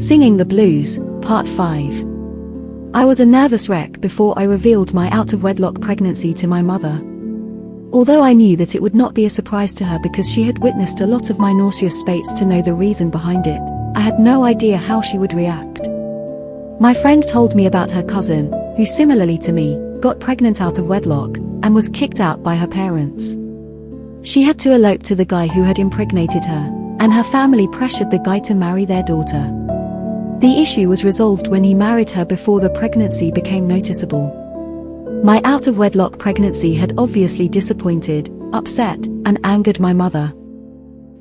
Singing the Blues, Part 5. I was a nervous wreck before I revealed my out-of-wedlock pregnancy to my mother. Although I knew that it would not be a surprise to her because she had witnessed a lot of my nauseous spates to know the reason behind it, I had no idea how she would react. My friend told me about her cousin, who similarly to me, got pregnant out of wedlock, and was kicked out by her parents. She had to elope to the guy who had impregnated her, and her family pressured the guy to marry their daughter. The issue was resolved when he married her before the pregnancy became noticeable. My out-of-wedlock pregnancy had obviously disappointed, upset, and angered my mother.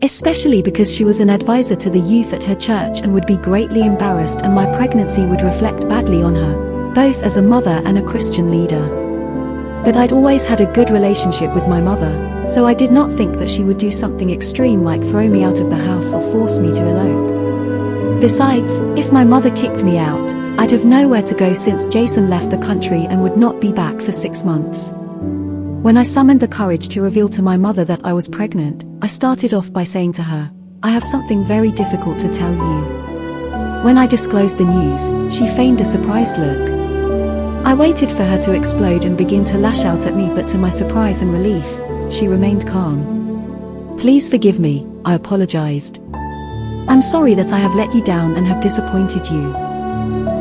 Especially because she was an advisor to the youth at her church and would be greatly embarrassed, and my pregnancy would reflect badly on her, both as a mother and a Christian leader. But I'd always had a good relationship with my mother, so I did not think that she would do something extreme like throw me out of the house or force me to elope. Besides, if my mother kicked me out, I'd have nowhere to go since Jason left the country and would not be back for 6 months. When I summoned the courage to reveal to my mother that I was pregnant, I started off by saying to her, "I have something very difficult to tell you." When I disclosed the news, she feigned a surprised look. I waited for her to explode and begin to lash out at me, but to my surprise and relief, she remained calm. "Please forgive me," I apologized. "I'm sorry that I have let you down and have disappointed you.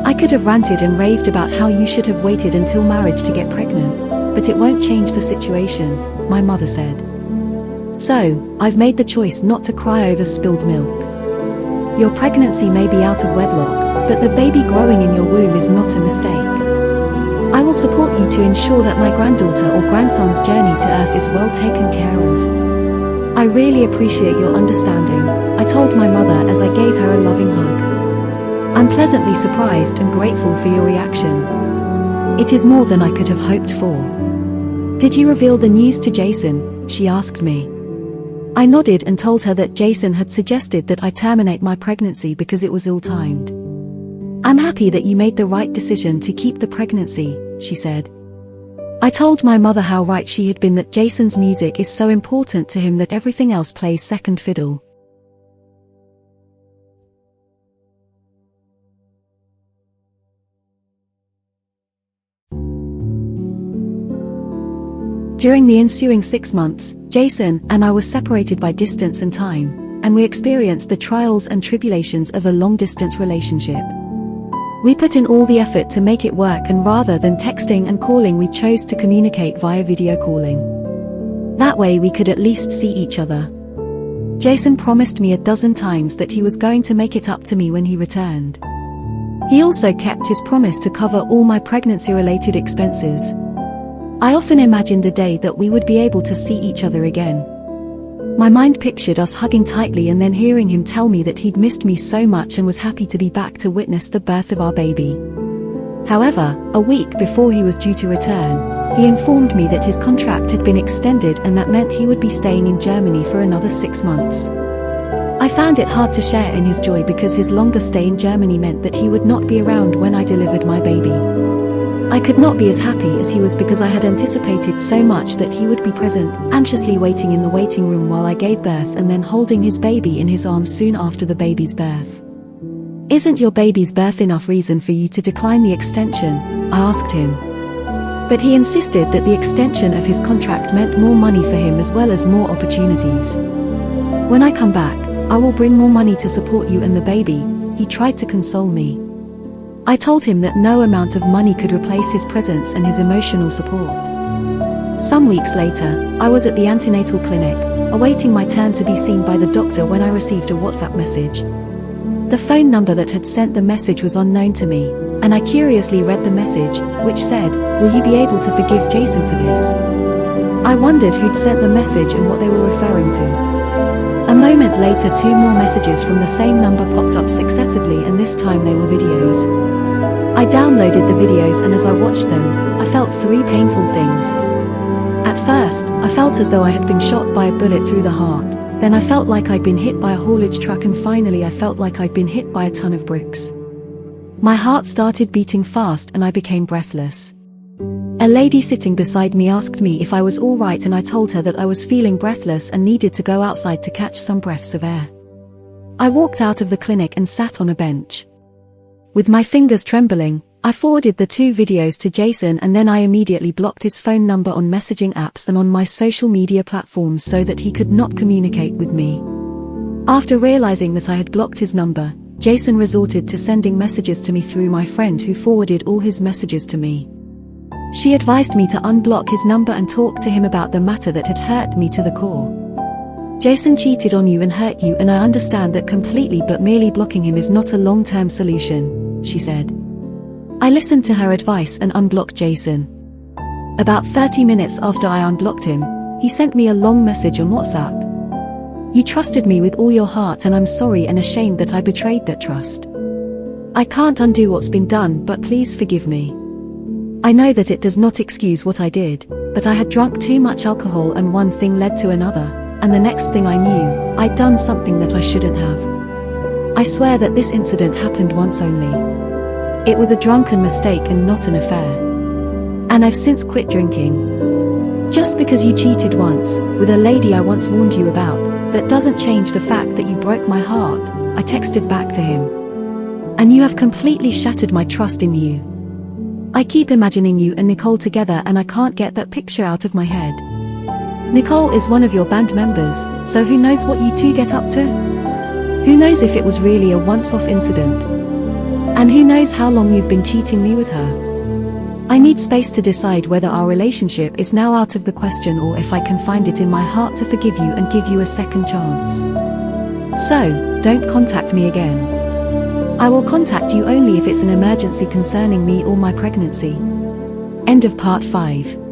I could have ranted and raved about how you should have waited until marriage to get pregnant, but it won't change the situation," my mother said. "So, I've made the choice not to cry over spilled milk. Your pregnancy may be out of wedlock, but the baby growing in your womb is not a mistake. I will support you to ensure that my granddaughter or grandson's journey to Earth is well taken care of. I really appreciate your understanding," I told my mother as I gave her a loving hug. "I'm pleasantly surprised and grateful for your reaction. It is more than I could have hoped for." "Did you reveal the news to Jason?" she asked me. I nodded and told her that Jason had suggested that I terminate my pregnancy because it was ill-timed. "I'm happy that you made the right decision to keep the pregnancy," she said. I told my mother how right she had been, that Jason's music is so important to him that everything else plays second fiddle. During the ensuing 6 months, Jason and I were separated by distance and time, and we experienced the trials and tribulations of a long-distance relationship. We put in all the effort to make it work, and rather than texting and calling, we chose to communicate via video calling. That way we could at least see each other. Jason promised me a dozen times that he was going to make it up to me when he returned. He also kept his promise to cover all my pregnancy-related expenses. I often imagined the day that we would be able to see each other again. My mind pictured us hugging tightly and then hearing him tell me that he'd missed me so much and was happy to be back to witness the birth of our baby. However, a week before he was due to return, he informed me that his contract had been extended, and that meant he would be staying in Germany for another 6 months. I found it hard to share in his joy because his longer stay in Germany meant that he would not be around when I delivered my baby. I could not be as happy as he was because I had anticipated so much that he would be present, anxiously waiting in the waiting room while I gave birth, and then holding his baby in his arms soon after the baby's birth. "Isn't your baby's birth enough reason for you to decline the extension?" I asked him. But he insisted that the extension of his contract meant more money for him as well as more opportunities. "When I come back, I will bring more money to support you and the baby," he tried to console me. I told him that no amount of money could replace his presence and his emotional support. Some weeks later, I was at the antenatal clinic, awaiting my turn to be seen by the doctor, when I received a WhatsApp message. The phone number that had sent the message was unknown to me, and I curiously read the message, which said, "Will you be able to forgive Jason for this?" I wondered who'd sent the message and what they were referring to. A moment later, 2 more messages from the same number popped up successively, and this time they were videos. I downloaded the videos, and as I watched them, I felt 3 painful things. At first, I felt as though I had been shot by a bullet through the heart. Then I felt like I'd been hit by a haulage truck, and finally I felt like I'd been hit by a ton of bricks. My heart started beating fast and I became breathless. A lady sitting beside me asked me if I was all right, and I told her that I was feeling breathless and needed to go outside to catch some breaths of air. I walked out of the clinic and sat on a bench. With my fingers trembling, I forwarded the 2 videos to Jason, and then I immediately blocked his phone number on messaging apps and on my social media platforms so that he could not communicate with me. After realizing that I had blocked his number, Jason resorted to sending messages to me through my friend, who forwarded all his messages to me. She advised me to unblock his number and talk to him about the matter that had hurt me to the core. Jason cheated on you and hurt you, and I understand that completely, but merely blocking him is not a long-term solution, she said. I listened to her advice and unblocked Jason. About 30 minutes after I unblocked him, he sent me a long message on WhatsApp. You trusted me with all your heart, and I'm sorry and ashamed that I betrayed that trust. I can't undo what's been done, but please forgive me. I know that it does not excuse what I did, but I had drunk too much alcohol and one thing led to another, and the next thing I knew, I'd done something that I shouldn't have. I swear that this incident happened once only. It was a drunken mistake and not an affair. And I've since quit drinking. Just because you cheated once, with a lady I once warned you about, that doesn't change the fact that you broke my heart, I texted back to him. And you have completely shattered my trust in you. I keep imagining you and Nicole together, and I can't get that picture out of my head. Nicole is one of your band members, so who knows what you two get up to? Who knows if it was really a once-off incident? And who knows how long you've been cheating me with her? I need space to decide whether our relationship is now out of the question, or if I can find it in my heart to forgive you and give you a second chance. So, don't contact me again. I will contact you only if it's an emergency concerning me or my pregnancy. End of part 5.